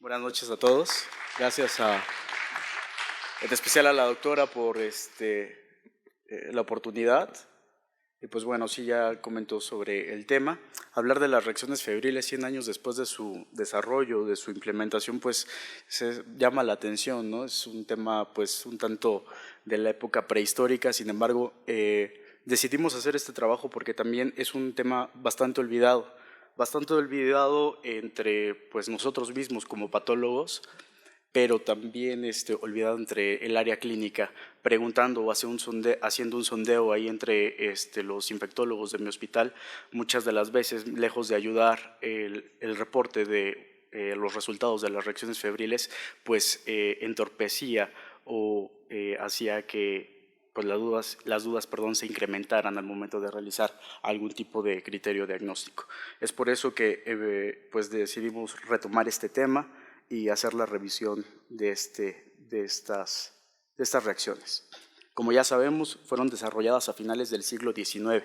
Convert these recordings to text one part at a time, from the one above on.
Buenas noches a todos. Gracias en especial a la doctora por la oportunidad. Y pues bueno, sí ya comentó sobre el tema. Hablar de las reacciones febriles 100 años después de su desarrollo, de su implementación, pues se llama la atención, ¿no? Es un tema pues un tanto de la época prehistórica, sin embargo, decidimos hacer este trabajo porque también es un tema bastante olvidado entre pues nosotros mismos como patólogos, pero también olvidado entre el área clínica, preguntando o haciendo un sondeo ahí entre los infectólogos de mi hospital. Muchas de las veces, lejos de ayudar el reporte de los resultados de las reacciones febriles, pues entorpecía o hacía que pues las dudas se incrementaran al momento de realizar algún tipo de criterio diagnóstico. Es por eso que pues decidimos retomar este tema y hacer la revisión de estas reacciones. Como ya sabemos, fueron desarrolladas a finales del siglo XIX,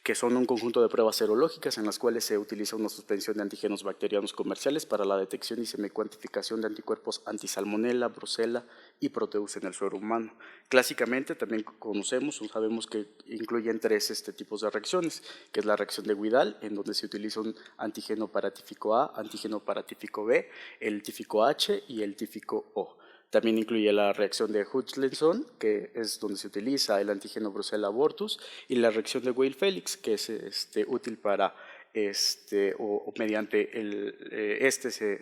que son un conjunto de pruebas serológicas en las cuales se utiliza una suspensión de antígenos bacterianos comerciales para la detección y semicuantificación de anticuerpos antisalmonela, brucela y proteus en el suero humano. Clásicamente también conocemos o sabemos que incluyen tres tipos de reacciones, que es la reacción de Widal, en donde se utiliza un antígeno para tífico A, antígeno para tífico B, el tífico H y el tífico O. También incluye la reacción de Hutchinson, que es donde se utiliza el antígeno Brucella abortus, y la reacción de Weil-Felix, que es útil para o mediante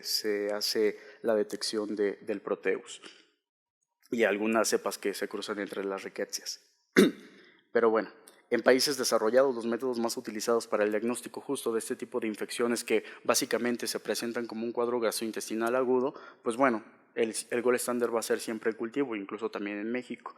se hace la detección del proteus y algunas cepas que se cruzan entre las riquecias. Pero bueno, en países desarrollados los métodos más utilizados para el diagnóstico justo de este tipo de infecciones que básicamente se presentan como un cuadro gastrointestinal agudo, pues bueno, el gold standard va a ser siempre el cultivo, incluso también en México.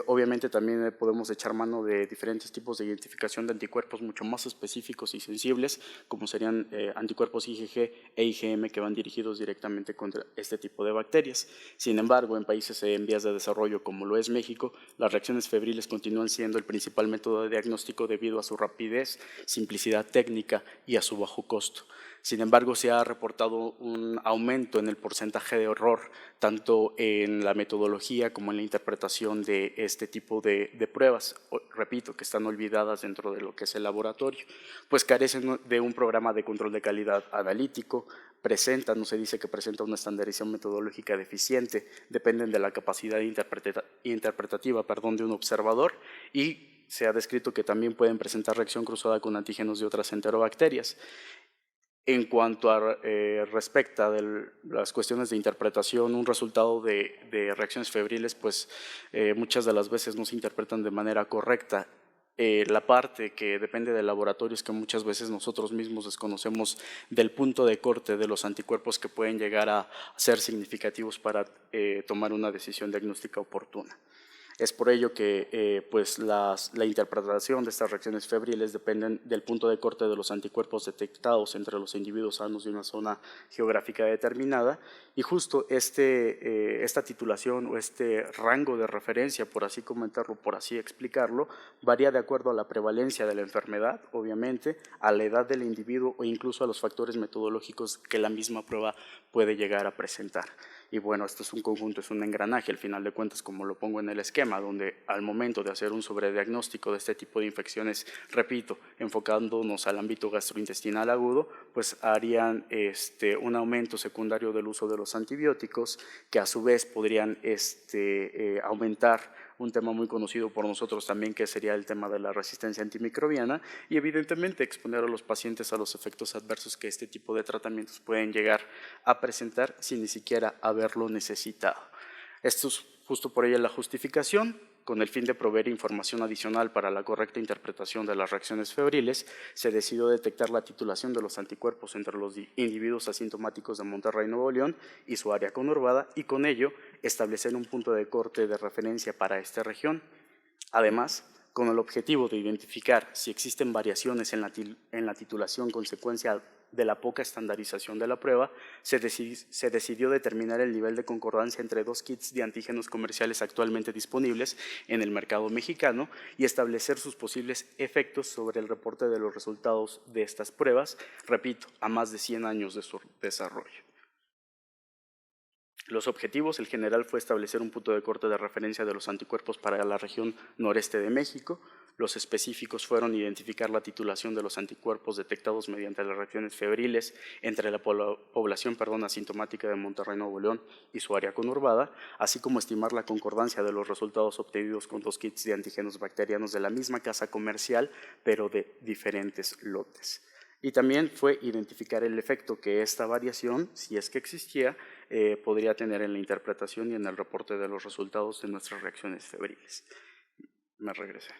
Obviamente también podemos echar mano de diferentes tipos de identificación de anticuerpos mucho más específicos y sensibles, como serían anticuerpos IgG e IgM que van dirigidos directamente contra este tipo de bacterias. Sin embargo, en países en vías de desarrollo como lo es México, las reacciones febriles continúan siendo el principal método de diagnóstico debido a su rapidez, simplicidad técnica y a su bajo costo. Sin embargo, se ha reportado un aumento en el porcentaje de error, tanto en la metodología como en la interpretación de este tipo de pruebas, repito, que están olvidadas dentro de lo que es el laboratorio, pues carecen de un programa de control de calidad analítico, no se dice que presenta una estandarización metodológica deficiente, dependen de la capacidad interpretativa de un observador y se ha descrito que también pueden presentar reacción cruzada con antígenos de otras enterobacterias. En cuanto a respecto de las cuestiones de interpretación, un resultado de reacciones febriles, pues muchas de las veces no se interpretan de manera correcta. La parte que depende del laboratorio es que muchas veces nosotros mismos desconocemos del punto de corte de los anticuerpos que pueden llegar a ser significativos para tomar una decisión diagnóstica oportuna. Es por ello que pues la interpretación de estas reacciones febriles dependen del punto de corte de los anticuerpos detectados entre los individuos sanos de una zona geográfica determinada, y justo esta titulación o este rango de referencia, por así comentarlo, por así explicarlo, varía de acuerdo a la prevalencia de la enfermedad, obviamente, a la edad del individuo o incluso a los factores metodológicos que la misma prueba puede llegar a presentar. Y bueno, esto es un conjunto, es un engranaje, al final de cuentas, como lo pongo en el esquema, donde al momento de hacer un sobrediagnóstico de este tipo de infecciones, repito, enfocándonos al ámbito gastrointestinal agudo, pues harían un aumento secundario del uso de los antibióticos, que a su vez podrían aumentar un tema muy conocido por nosotros también, que sería el tema de la resistencia antimicrobiana, y evidentemente exponer a los pacientes a los efectos adversos que este tipo de tratamientos pueden llegar a presentar sin ni siquiera haberlo necesitado. Esto es justo por ello la justificación. Con el fin de proveer información adicional para la correcta interpretación de las reacciones febriles, se decidió detectar la titulación de los anticuerpos entre los individuos asintomáticos de Monterrey, Nuevo León y su área conurbada, y con ello establecer un punto de corte de referencia para esta región. Además, con el objetivo de identificar si existen variaciones en la titulación consecuencia de la poca estandarización de la prueba, se decidió determinar el nivel de concordancia entre dos kits de antígenos comerciales actualmente disponibles en el mercado mexicano y establecer sus posibles efectos sobre el reporte de los resultados de estas pruebas, repito, a más de 100 años de su desarrollo. Los objetivos, el general fue establecer un punto de corte de referencia de los anticuerpos para la región noreste de México. Los específicos fueron identificar la titulación de los anticuerpos detectados mediante las reacciones febriles entre la población asintomática de Monterrey, Nuevo León y su área conurbada, así como estimar la concordancia de los resultados obtenidos con 2 kits de antígenos bacterianos de la misma casa comercial, pero de diferentes lotes. Y también fue identificar el efecto que esta variación, si es que existía, podría tener en la interpretación y en el reporte de los resultados de nuestras reacciones febriles. Me regresé.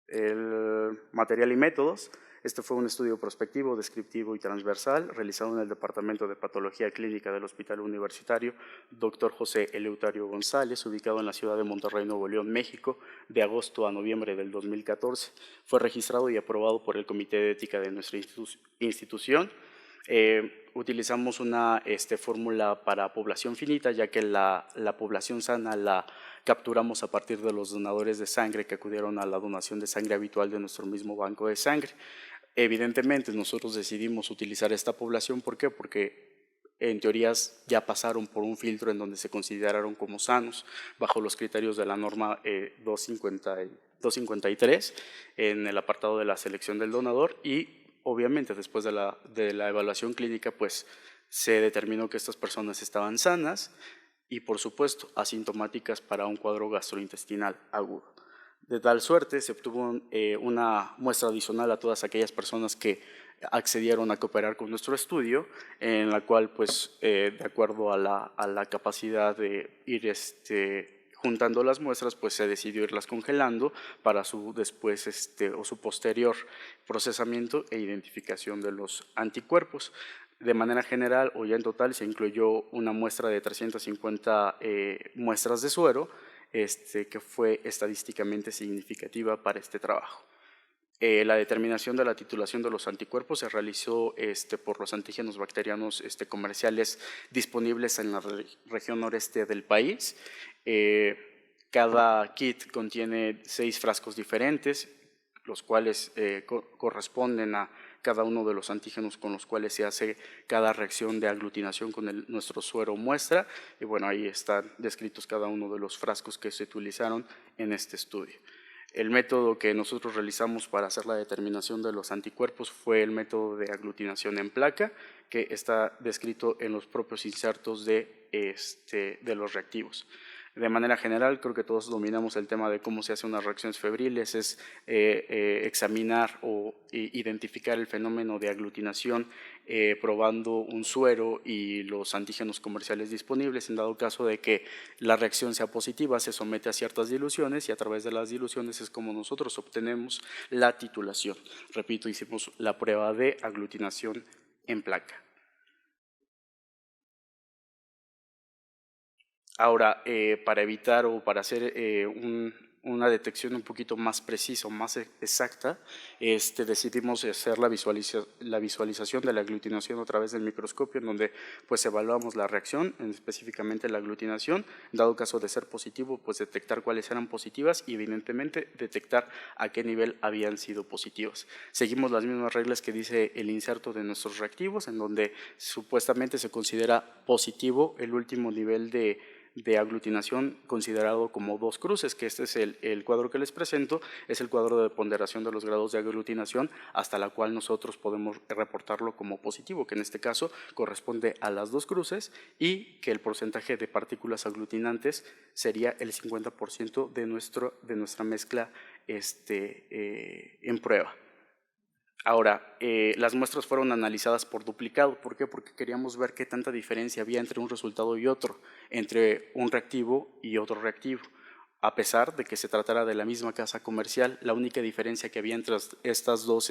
El material y métodos. Este fue un estudio prospectivo, descriptivo y transversal realizado en el Departamento de Patología Clínica del Hospital Universitario Dr. José Eleuterio González, ubicado en la ciudad de Monterrey, Nuevo León, México, de agosto a noviembre del 2014. Fue registrado y aprobado por el Comité de Ética de nuestra institución. Utilizamos una fórmula para población finita, ya que la población sana la capturamos a partir de los donadores de sangre que acudieron a la donación de sangre habitual de nuestro mismo banco de sangre. Evidentemente, nosotros decidimos utilizar esta población, ¿por qué? Porque en teorías ya pasaron por un filtro en donde se consideraron como sanos, bajo los criterios de la norma 253, en el apartado de la selección del donador, y obviamente después de la evaluación clínica, pues se determinó que estas personas estaban sanas y por supuesto asintomáticas para un cuadro gastrointestinal agudo. De tal suerte se obtuvo una muestra adicional a todas aquellas personas que accedieron a cooperar con nuestro estudio, en la cual, pues, de acuerdo a la capacidad de ir juntando las muestras, pues se decidió irlas congelando para su después o su posterior procesamiento e identificación de los anticuerpos. De manera general o ya en total se incluyó una muestra de 350 muestras de suero, que fue estadísticamente significativa para este trabajo. La determinación de la titulación de los anticuerpos se realizó por los antígenos bacterianos comerciales disponibles en la región noreste del país. Cada kit contiene 6 frascos diferentes, los cuales corresponden a cada uno de los antígenos con los cuales se hace cada reacción de aglutinación con nuestro suero muestra, y bueno, ahí están descritos cada uno de los frascos que se utilizaron en este estudio. El método que nosotros realizamos para hacer la determinación de los anticuerpos fue el método de aglutinación en placa, que está descrito en los propios insertos de los reactivos. De manera general, creo que todos dominamos el tema de cómo se hacen unas reacciones febriles, es examinar o identificar el fenómeno de aglutinación probando un suero y los antígenos comerciales disponibles. En dado caso de que la reacción sea positiva, se somete a ciertas diluciones y a través de las diluciones es como nosotros obtenemos la titulación. Repito, hicimos la prueba de aglutinación en placa. Ahora, para evitar o para hacer una detección un poquito más precisa o más exacta, decidimos hacer la visualización de la aglutinación a través del microscopio, en donde pues evaluamos la reacción, específicamente la aglutinación, en dado caso de ser positivo, pues detectar cuáles eran positivas y evidentemente detectar a qué nivel habían sido positivas. Seguimos las mismas reglas que dice el inserto de nuestros reactivos, en donde supuestamente se considera positivo el último nivel de aglutinación considerado como 2 cruces, que este es el cuadro que les presento, es el cuadro de ponderación de los grados de aglutinación hasta la cual nosotros podemos reportarlo como positivo, que en este caso corresponde a las 2 cruces y que el porcentaje de partículas aglutinantes sería el 50% de nuestra mezcla en prueba. Ahora, las muestras fueron analizadas por duplicado. ¿Por qué? Porque queríamos ver qué tanta diferencia había entre un resultado y otro, entre un reactivo y otro reactivo. A pesar de que se tratara de la misma casa comercial, la única diferencia que había entre estas dos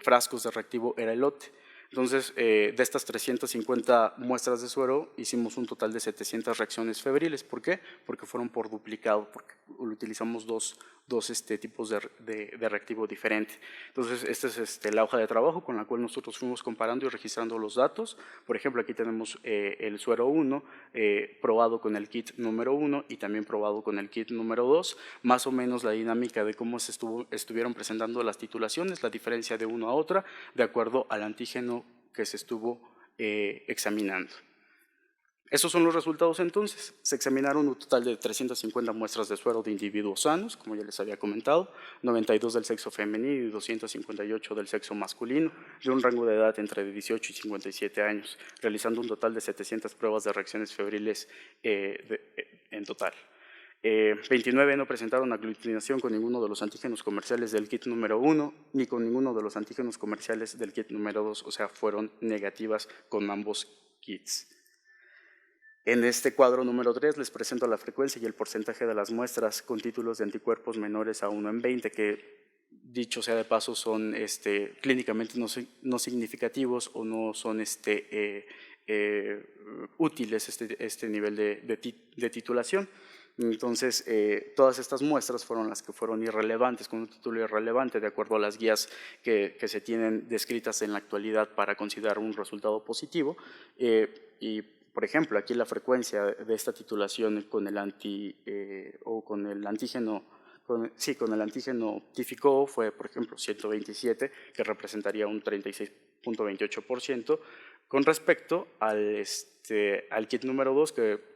frascos de reactivo era el lote. Entonces, de estas 350 muestras de suero, hicimos un total de 700 reacciones febriles. ¿Por qué? Porque fueron por duplicado, porque utilizamos dos tipos de reactivo diferente. Entonces, esta es la hoja de trabajo con la cual nosotros fuimos comparando y registrando los datos. Por ejemplo, aquí tenemos el suero 1 probado con el kit número 1 y también probado con el kit número 2, más o menos la dinámica de cómo estuvieron presentando las titulaciones, la diferencia de uno a otra, de acuerdo al antígeno que se estuvo examinando. Esos son los resultados entonces. Se examinaron un total de 350 muestras de suero de individuos sanos, como ya les había comentado, 92 del sexo femenino y 258 del sexo masculino, de un rango de edad entre 18 y 57 años, realizando un total de 700 pruebas de reacciones febriles en total. 29 no presentaron aglutinación con ninguno de los antígenos comerciales del kit número 1, ni con ninguno de los antígenos comerciales del kit número 2, o sea, fueron negativas con ambos kits. En este cuadro número 3 les presento la frecuencia y el porcentaje de las muestras con títulos de anticuerpos menores a 1 en 20, que dicho sea de paso son clínicamente no significativos o no son útiles este nivel de titulación. Entonces, todas estas muestras fueron las que fueron irrelevantes, con un título irrelevante, de acuerdo a las guías que se tienen descritas en la actualidad para considerar un resultado positivo. Y, por ejemplo, aquí la frecuencia de esta titulación con el con el antígeno típico fue, por ejemplo, 127, que representaría un 36.28%, con respecto al kit número 2, que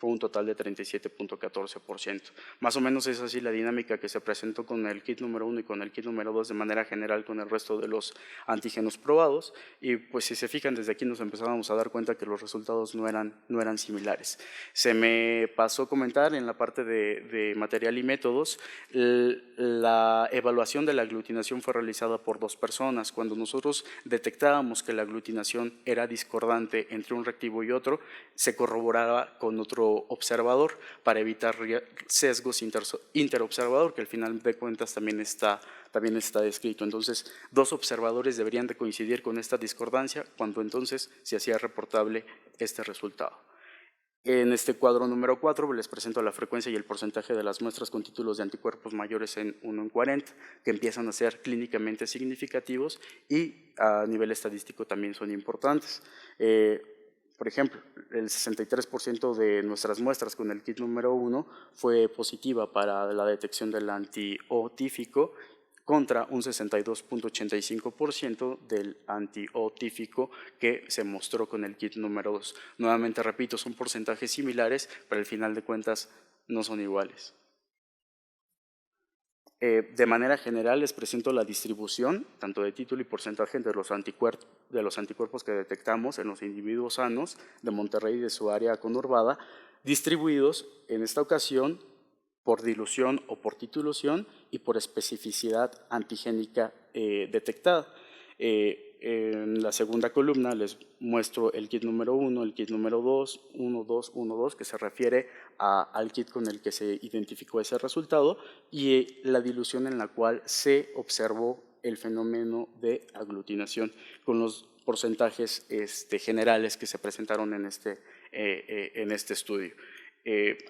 fue un total de 37.14%. Más o menos es así la dinámica que se presentó con el kit número 1 y con el kit número 2 de manera general con el resto de los antígenos probados, y pues si se fijan desde aquí nos empezábamos a dar cuenta que los resultados no eran similares. Se me pasó comentar en la parte de material y métodos, la evaluación de la aglutinación fue realizada por 2 personas. Cuando nosotros detectábamos que la aglutinación era discordante entre un reactivo y otro, se corroboraba con otro observador para evitar sesgos interobservador, que al final de cuentas también está descrito. Entonces, 2 observadores deberían de coincidir con esta discordancia, cuando entonces se hacía reportable este resultado. En este cuadro número 4 les presento la frecuencia y el porcentaje de las muestras con títulos de anticuerpos mayores en 1 en 40, que empiezan a ser clínicamente significativos y a nivel estadístico también son importantes. Por ejemplo, el 63% de nuestras muestras con el kit número 1 fue positiva para la detección del anti-O tífico, contra un 62.85% del anti-O tífico que se mostró con el kit número 2. Nuevamente repito, son porcentajes similares, pero al final de cuentas no son iguales. De manera general les presento la distribución, tanto de título y porcentaje de los anticuerpos que detectamos en los individuos sanos de Monterrey y de su área conurbada, distribuidos en esta ocasión por dilución o por titulación y por especificidad antigénica detectada. En la segunda columna les muestro el kit número 1, el kit número 2, 1, 2, 1, 2, que se refiere al kit con el que se identificó ese resultado, y la dilución en la cual se observó el fenómeno de aglutinación, con los porcentajes generales que se presentaron en este estudio.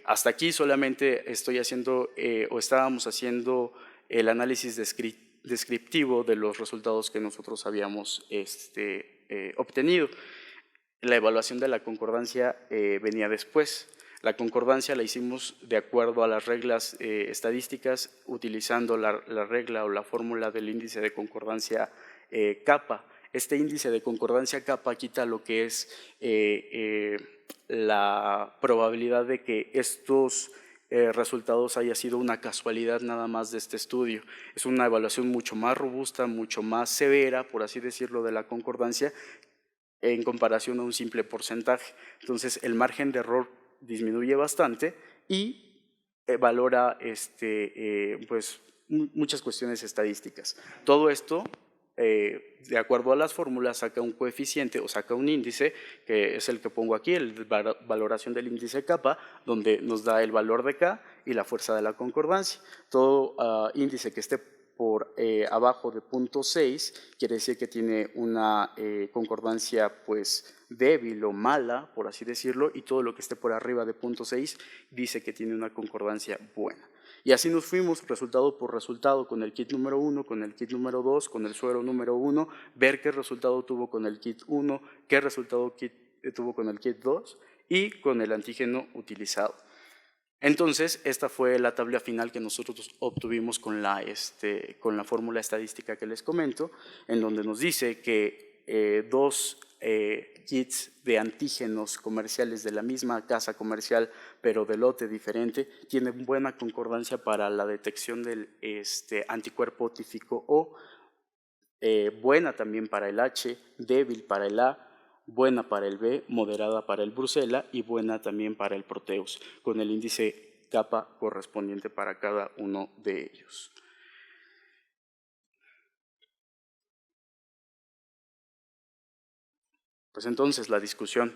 Hasta aquí solamente estoy haciendo o estábamos haciendo el análisis descriptivo de los resultados que nosotros habíamos obtenido. La evaluación de la concordancia venía después. La concordancia la hicimos de acuerdo a las reglas estadísticas, utilizando la regla o la fórmula del índice de concordancia kappa. Este índice de concordancia kappa quita lo que es la probabilidad de que estos resultados haya sido una casualidad nada más de este estudio. Es una evaluación mucho más robusta, mucho más severa, por así decirlo, de la concordancia en comparación a un simple porcentaje. Entonces, el margen de error disminuye bastante y valora pues, muchas cuestiones estadísticas. Todo esto, de acuerdo a las fórmulas, saca un coeficiente o saca un índice, que es el que pongo aquí, la valoración del índice kappa, donde nos da el valor de K y la fuerza de la concordancia. Todo índice que esté por abajo de 0.6 quiere decir que tiene una concordancia pues débil o mala, por así decirlo, y todo lo que esté por arriba de 0.6 dice que tiene una concordancia buena. Y así nos fuimos resultado por resultado con el kit número 1, con el kit número 2, con el suero número 1, ver qué resultado tuvo con el kit 1, qué resultado tuvo con el kit 2 y con el antígeno utilizado. Entonces, esta fue la tabla final que nosotros obtuvimos con la fórmula estadística que les comento, en donde nos dice que dos kits de antígenos comerciales de la misma casa comercial, pero de lote diferente, tienen buena concordancia para la detección del anticuerpo típico O, buena también para el H, débil para el A, buena para el B, moderada para el Brucella y buena también para el Proteus, con el índice kappa correspondiente para cada uno de ellos. Pues entonces la discusión.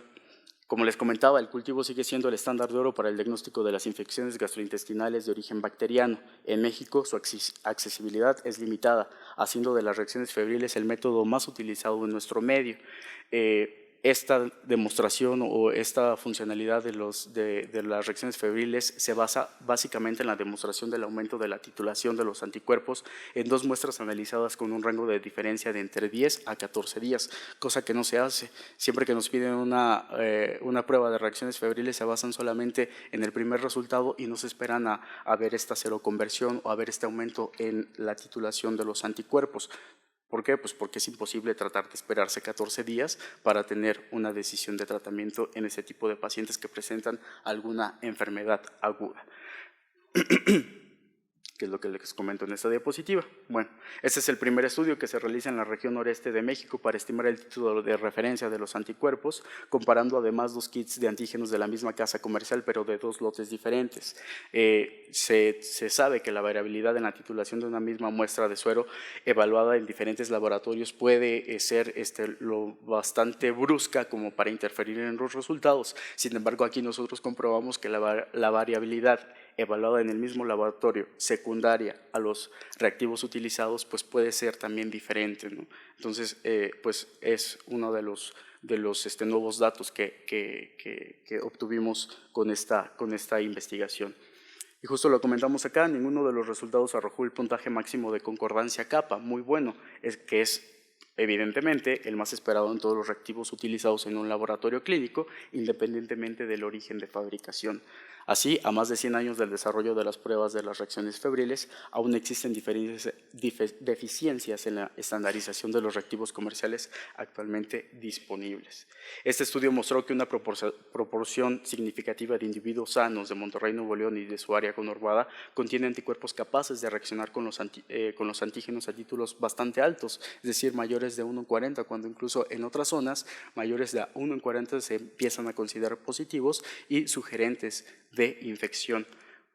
Como les comentaba, el cultivo sigue siendo el estándar de oro para el diagnóstico de las infecciones gastrointestinales de origen bacteriano. En México, su accesibilidad es limitada, haciendo de las reacciones febriles el método más utilizado en nuestro medio. Esta demostración o esta funcionalidad de las reacciones febriles se basa básicamente en la demostración del aumento de la titulación de los anticuerpos en dos muestras analizadas con un rango de diferencia de entre 10 a 14 días, cosa que no se hace. Siempre que nos piden una prueba de reacciones febriles se basan solamente en el primer resultado y no se esperan a ver esta seroconversión o a ver este aumento en la titulación de los anticuerpos. ¿Por qué? Pues porque es imposible tratar de esperarse 14 días para tener una decisión de tratamiento en ese tipo de pacientes que presentan alguna enfermedad aguda. Que es lo que les comento en esta diapositiva. Bueno, este es el primer estudio que se realiza en la región noreste de México para estimar el título de referencia de los anticuerpos, comparando además dos kits de antígenos de la misma casa comercial, pero de dos lotes diferentes. Se sabe que la variabilidad en la titulación de una misma muestra de suero evaluada en diferentes laboratorios puede ser lo bastante brusca como para interferir en los resultados. Sin embargo, aquí nosotros comprobamos que la variabilidad evaluada en el mismo laboratorio secundaria a los reactivos utilizados, pues puede ser también diferente, ¿no? Entonces, pues es uno de los nuevos datos que obtuvimos con esta investigación. Y justo lo comentamos acá, ninguno de los resultados arrojó el puntaje máximo de concordancia kappa, muy bueno, que es evidentemente el más esperado en todos los reactivos utilizados en un laboratorio clínico, independientemente del origen de fabricación. Así, a más de 100 años del desarrollo de las pruebas de las reacciones febriles, aún existen deficiencias en la estandarización de los reactivos comerciales actualmente disponibles. Este estudio mostró que una proporción significativa de individuos sanos de Monterrey, Nuevo León y de su área conurbada contiene anticuerpos capaces de reaccionar con los antígenos a títulos bastante altos, es decir, mayores de 1 en 40, cuando incluso en otras zonas mayores de 1 en 40 se empiezan a considerar positivos y sugerentes de infección.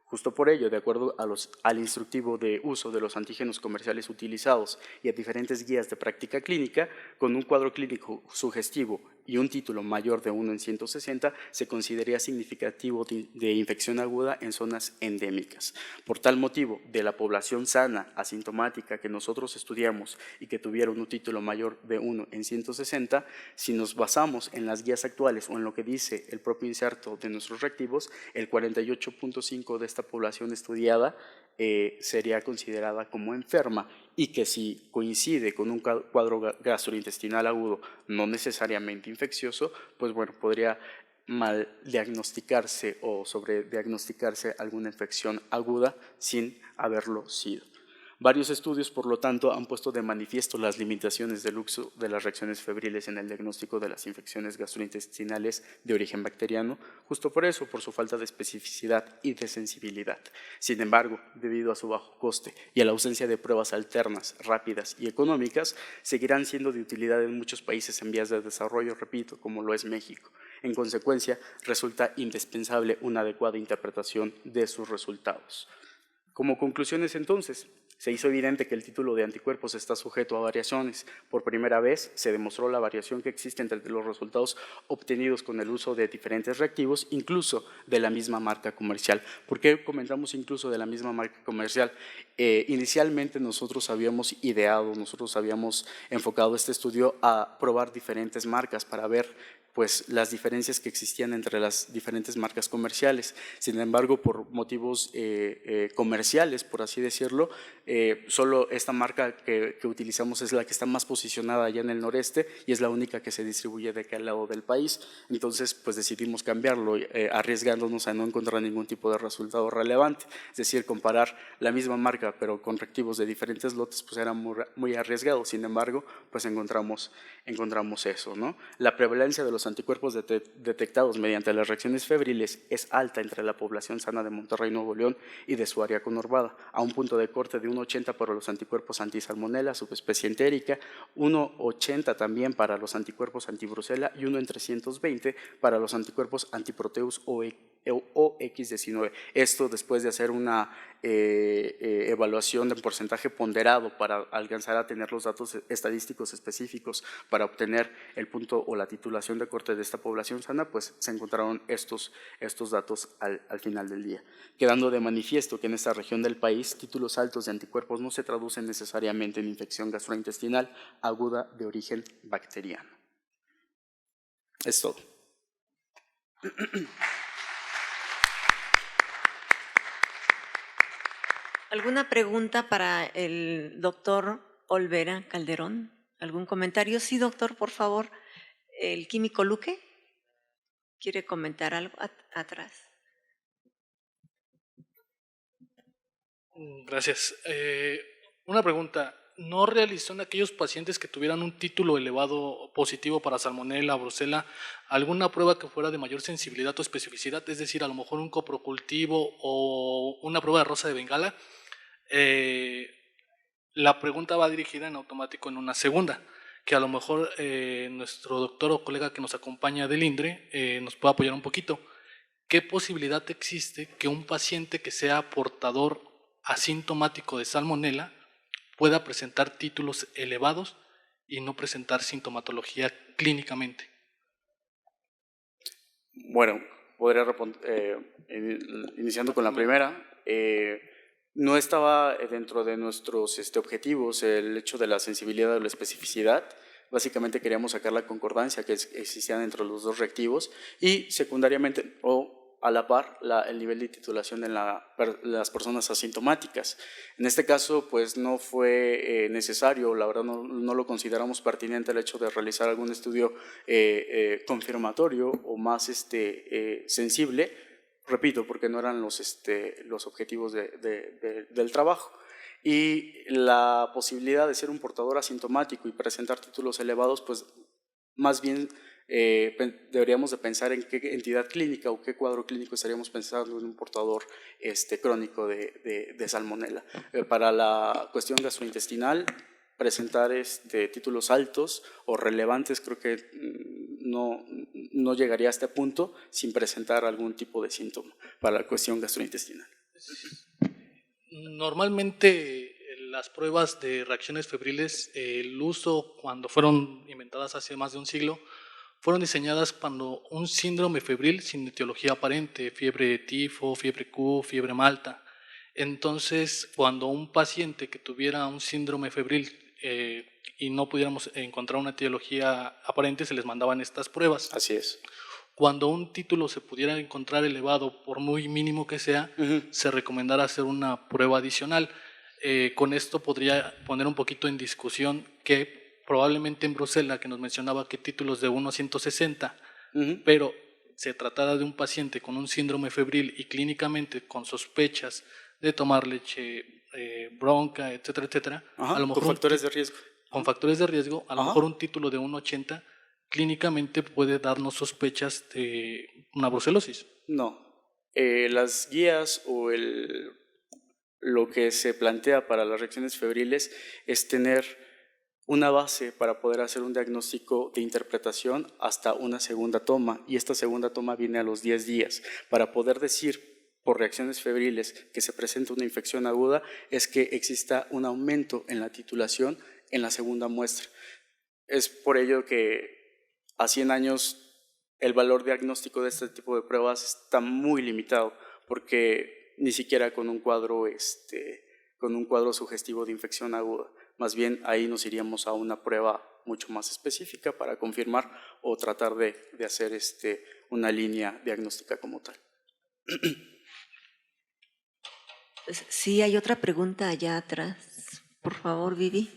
Justo por ello, de acuerdo al instructivo de uso de los antígenos comerciales utilizados y a diferentes guías de práctica clínica, con un cuadro clínico sugestivo y un título mayor de 1 en 160, se consideraría significativo de infección aguda en zonas endémicas. Por tal motivo, de la población sana, asintomática que nosotros estudiamos y que tuviera un título mayor de 1 en 160, si nos basamos en las guías actuales o en lo que dice el propio inserto de nuestros reactivos, el 48.5% de esta población estudiada sería considerada como enferma y que si coincide con un cuadro gastrointestinal agudo no necesariamente infeccioso, pues bueno, podría mal diagnosticarse o sobrediagnosticarse alguna infección aguda sin haberlo sido. Varios estudios, por lo tanto, han puesto de manifiesto las limitaciones del uso de las reacciones febriles en el diagnóstico de las infecciones gastrointestinales de origen bacteriano, justo por eso, por su falta de especificidad y de sensibilidad. Sin embargo, debido a su bajo coste y a la ausencia de pruebas alternas, rápidas y económicas, seguirán siendo de utilidad en muchos países en vías de desarrollo, repito, como lo es México. En consecuencia, resulta indispensable una adecuada interpretación de sus resultados. Como conclusiones, entonces, se hizo evidente que el título de anticuerpos está sujeto a variaciones. Por primera vez se demostró la variación que existe entre los resultados obtenidos con el uso de diferentes reactivos, incluso de la misma marca comercial. ¿Por qué comentamos incluso de la misma marca comercial? Inicialmente nosotros habíamos ideado, nosotros habíamos enfocado este estudio a probar diferentes marcas para ver pues las diferencias que existían entre las diferentes marcas comerciales. Sin embargo, por motivos comerciales, por así decirlo, solo esta marca que utilizamos es la que está más posicionada allá en el noreste y es la única que se distribuye de aquel lado del país. Entonces, pues decidimos cambiarlo, arriesgándonos a no encontrar ningún tipo de resultado relevante. Es decir, comparar la misma marca pero con reactivos de diferentes lotes, pues era muy arriesgado. Sin embargo, pues encontramos eso, ¿no? La prevalencia de los anticuerpos detectados mediante las reacciones febriles es alta entre la población sana de Monterrey, Nuevo León y de su área conurbada, a un punto de corte de 1,80 para los anticuerpos antisalmonela, subespecie entérica, 1,80 también para los anticuerpos antibrusela y 1 en 320 para los anticuerpos antiproteus o X19. Esto después de hacer una evaluación de porcentaje ponderado para alcanzar a tener los datos estadísticos específicos para obtener el punto o la titulación de corte de esta población sana, pues se encontraron estos datos al final del día, quedando de manifiesto que en esta región del país títulos altos de anticuerpos no se traducen necesariamente en infección gastrointestinal aguda de origen bacteriano. Es todo. ¿Alguna pregunta para el doctor Olvera Calderón? ¿Algún comentario? Sí, doctor, por favor. ¿El químico Luque quiere comentar algo atrás? Gracias. Una pregunta. ¿No realizó en aquellos pacientes que tuvieran un título elevado positivo para salmonella, brucela, alguna prueba que fuera de mayor sensibilidad o especificidad? Es decir, a lo mejor un coprocultivo o una prueba de rosa de Bengala. La pregunta va dirigida en automático en una segunda, que a lo mejor nuestro doctor o colega que nos acompaña del INDRE nos puede apoyar un poquito. ¿Qué posibilidad existe que un paciente que sea portador asintomático de salmonella pueda presentar títulos elevados y no presentar sintomatología clínicamente? Bueno, podría responder, iniciando con la primera. No estaba dentro de nuestros objetivos el hecho de la sensibilidad o la especificidad. Básicamente queríamos sacar la concordancia que existía entre los dos reactivos y secundariamente, o a la par, el nivel de titulación en las personas asintomáticas. En este caso, pues no fue necesario, la verdad no lo consideramos pertinente el hecho de realizar algún estudio confirmatorio o más sensible, repito, porque no eran los objetivos del trabajo. Y la posibilidad de ser un portador asintomático y presentar títulos elevados, pues más bien deberíamos de pensar en qué entidad clínica o qué cuadro clínico estaríamos pensando en un portador crónico de salmonella. Para la cuestión gastrointestinal, presentar títulos altos o relevantes creo que no llegaría a este punto sin presentar algún tipo de síntoma para la cuestión gastrointestinal. Normalmente las pruebas de reacciones febriles, el uso cuando fueron inventadas hace más de un siglo, fueron diseñadas cuando un síndrome febril sin etiología aparente, fiebre de tifo, fiebre Q, fiebre malta. Entonces, cuando un paciente que tuviera un síndrome febril y no pudiéramos encontrar una etiología aparente, se les mandaban estas pruebas. Así es. Cuando un título se pudiera encontrar elevado, por muy mínimo que sea, se recomendará hacer una prueba adicional. Con esto podría poner un poquito en discusión que probablemente en Bruselas, que nos mencionaba que títulos de 1 a 160, pero se tratara de un paciente con un síndrome febril y clínicamente con sospechas de tomar leche bronca, etcétera, etcétera. Ajá, A lo mejor con factores de riesgo. Con factores de riesgo, a lo Ajá. mejor un título de 1,80 clínicamente puede darnos sospechas de una brucelosis. No. Las guías o lo que se plantea para las reacciones febriles es tener una base para poder hacer un diagnóstico de interpretación hasta una segunda toma, y esta segunda toma viene a los 10 días. Para poder decir por reacciones febriles que se presenta una infección aguda es que exista un aumento en la titulación en la segunda muestra. Es por ello que a 100 años el valor diagnóstico de este tipo de pruebas está muy limitado, porque ni siquiera con un cuadro sugestivo de infección aguda. Más bien ahí nos iríamos a una prueba mucho más específica para confirmar o tratar de hacer una línea diagnóstica como tal. Sí, hay otra pregunta allá atrás. Por favor, Vivi.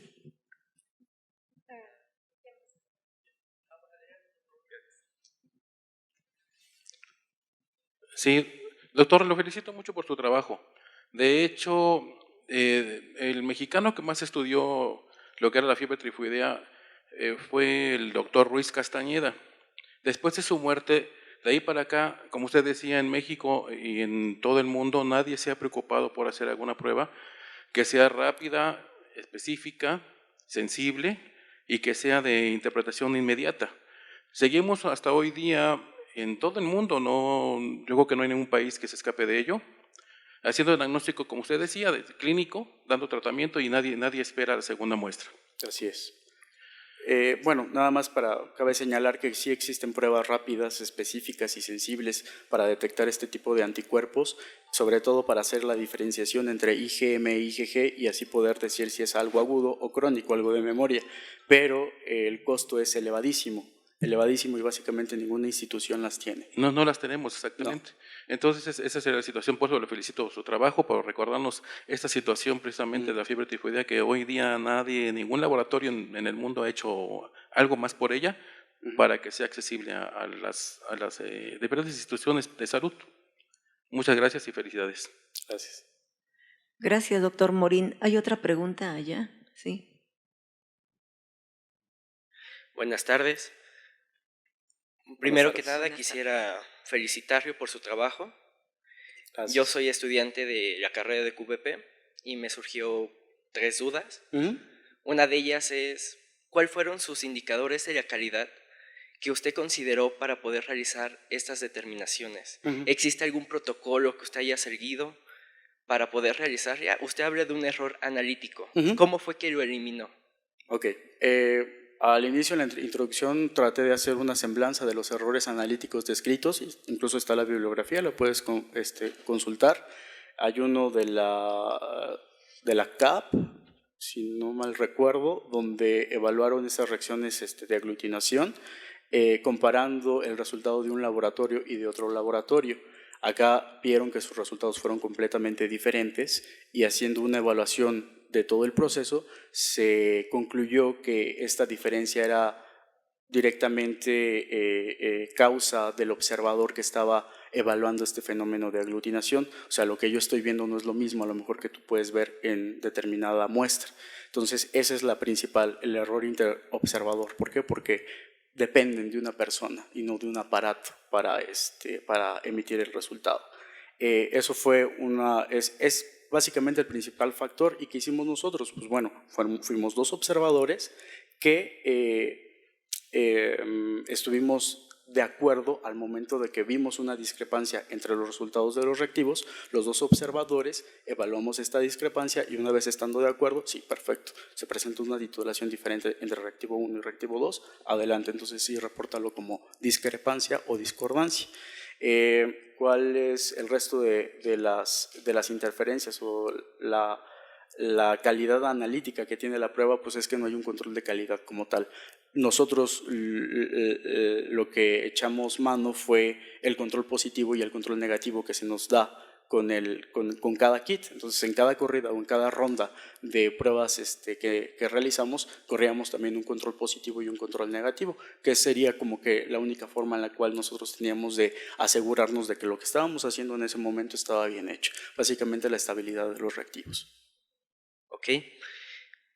Sí, doctor, lo felicito mucho por su trabajo. De hecho, el mexicano que más estudió lo que era la fiebre tifoidea fue el doctor Ruiz Castañeda. Después de su muerte, de ahí para acá, como usted decía, en México y en todo el mundo, nadie se ha preocupado por hacer alguna prueba que sea rápida, específica, sensible y que sea de interpretación inmediata. Seguimos hasta hoy día en todo el mundo, yo creo que no hay ningún país que se escape de ello, haciendo el diagnóstico, como usted decía, clínico, dando tratamiento y nadie espera la segunda muestra. Así es. Bueno, nada más cabe señalar que sí existen pruebas rápidas, específicas y sensibles para detectar este tipo de anticuerpos, sobre todo para hacer la diferenciación entre IgM e IgG y así poder decir si es algo agudo o crónico, algo de memoria, pero el costo es elevadísimo y básicamente ninguna institución las tiene. No las tenemos exactamente. No. Entonces esa sería la situación, por eso le felicito por su trabajo, por recordarnos esta situación precisamente de la fiebre tifoidea, que hoy día ningún laboratorio en el mundo ha hecho algo más por ella para que sea accesible a las diferentes instituciones de salud. Muchas gracias y felicidades. Gracias. Gracias, doctor Morín. ¿Hay otra pregunta allá? Sí. Buenas tardes. Primero que nada quisiera felicitarlo por su trabajo. Gracias. Yo soy estudiante de la carrera de QVP y me surgió 3 dudas. Una de ellas es, ¿cuáles fueron sus indicadores de la calidad que usted consideró para poder realizar estas determinaciones? ¿Existe algún protocolo que usted haya seguido para poder realizar? Usted habla de un error analítico. ¿Cómo fue que lo eliminó? Ok. Al inicio, en la introducción, traté de hacer una semblanza de los errores analíticos descritos, incluso está la bibliografía, la puedes consultar. Hay uno de la CAP, si no mal recuerdo, donde evaluaron esas reacciones de aglutinación, comparando el resultado de un laboratorio y de otro laboratorio. Acá vieron que sus resultados fueron completamente diferentes y haciendo una evaluación de todo el proceso, se concluyó que esta diferencia era directamente causa del observador que estaba evaluando este fenómeno de aglutinación. O sea, lo que yo estoy viendo no es lo mismo a lo mejor que tú puedes ver en determinada muestra. Entonces, ese es el error interobservador. ¿Por qué? Porque dependen de una persona y no de un aparato para emitir el resultado. Eso fue es básicamente el principal factor. ¿Y qué hicimos nosotros? Pues bueno, fuimos 2 observadores que estuvimos de acuerdo al momento de que vimos una discrepancia entre los resultados de los reactivos. Los 2 observadores evaluamos esta discrepancia y una vez estando de acuerdo, sí, perfecto, se presenta una titulación diferente entre reactivo 1 y reactivo 2, adelante, entonces sí, repórtalo como discrepancia o discordancia. ¿Cuál es el resto de las interferencias o la calidad analítica que tiene la prueba? Pues es que no hay un control de calidad como tal. Nosotros lo que echamos mano fue el control positivo y el control negativo que se nos da con cada kit. Entonces, en cada corrida o en cada ronda de pruebas que realizamos, corríamos también un control positivo y un control negativo, que sería como que la única forma en la cual nosotros teníamos de asegurarnos de que lo que estábamos haciendo en ese momento estaba bien hecho. Básicamente la estabilidad de los reactivos. Ok.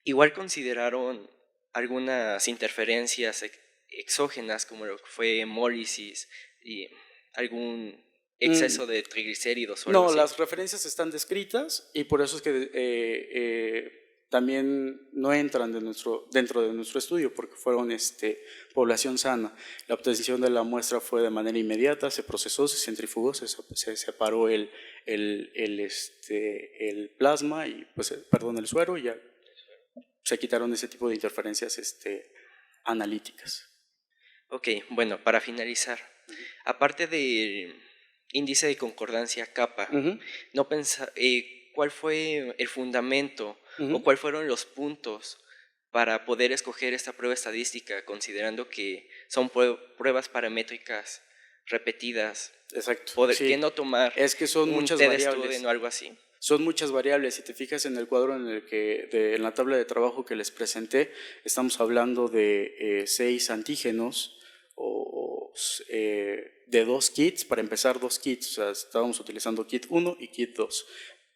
Igual consideraron algunas interferencias exógenas como lo que fue hemólisis y algún exceso de triglicéridos o algo así. No, las referencias están descritas y por eso es que también no entran dentro de nuestro estudio porque fueron población sana. La obtención de la muestra fue de manera inmediata, se procesó, se centrifugó, se separó el plasma y el suero y ya se quitaron ese tipo de interferencias analíticas. Ok, bueno, para finalizar, aparte del índice de concordancia kappa, ¿cuál fue el fundamento o cuáles fueron los puntos para poder escoger esta prueba estadística, considerando que son pruebas paramétricas repetidas? Exacto. ¿Por sí. qué no tomar Es que son un muchas test variables. student o algo así? Son muchas variables. Si te fijas en el cuadro en el que, en la tabla de trabajo que les presenté, estamos hablando de 6 antígenos de 2 kits, para empezar 2 kits, o sea, estábamos utilizando kit 1 y kit 2,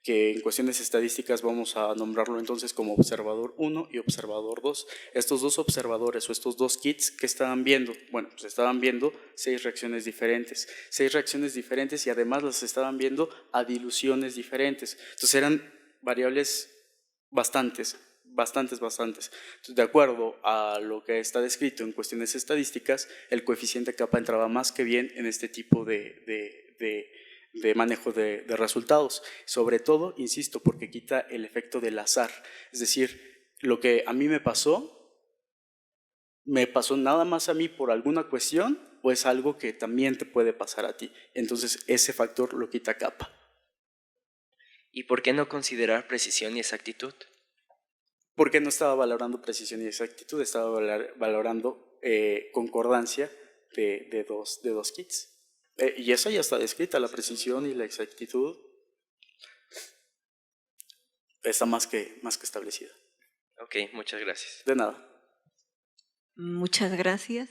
que en cuestiones estadísticas vamos a nombrarlo entonces como observador 1 y observador 2. Estos dos observadores o estos 2 kits, ¿qué estaban viendo? Bueno, pues estaban viendo 6 reacciones diferentes. 6 reacciones diferentes y además las estaban viendo a diluciones diferentes. Entonces eran variables bastantes. Entonces, de acuerdo a lo que está descrito en cuestiones estadísticas, el coeficiente kappa entraba más que bien en este tipo de manejo de resultados. Sobre todo, insisto, porque quita el efecto del azar. Es decir, lo que a mí me pasó nada más a mí por alguna cuestión, o es algo que también te puede pasar a ti. Entonces, ese factor lo quita kappa. ¿Y por qué no considerar precisión y exactitud? Porque no estaba valorando precisión y exactitud, estaba valorando concordancia de dos kits. Y esa ya está descrita, la precisión y la exactitud está más que establecida. Ok, muchas gracias. De nada. Muchas gracias.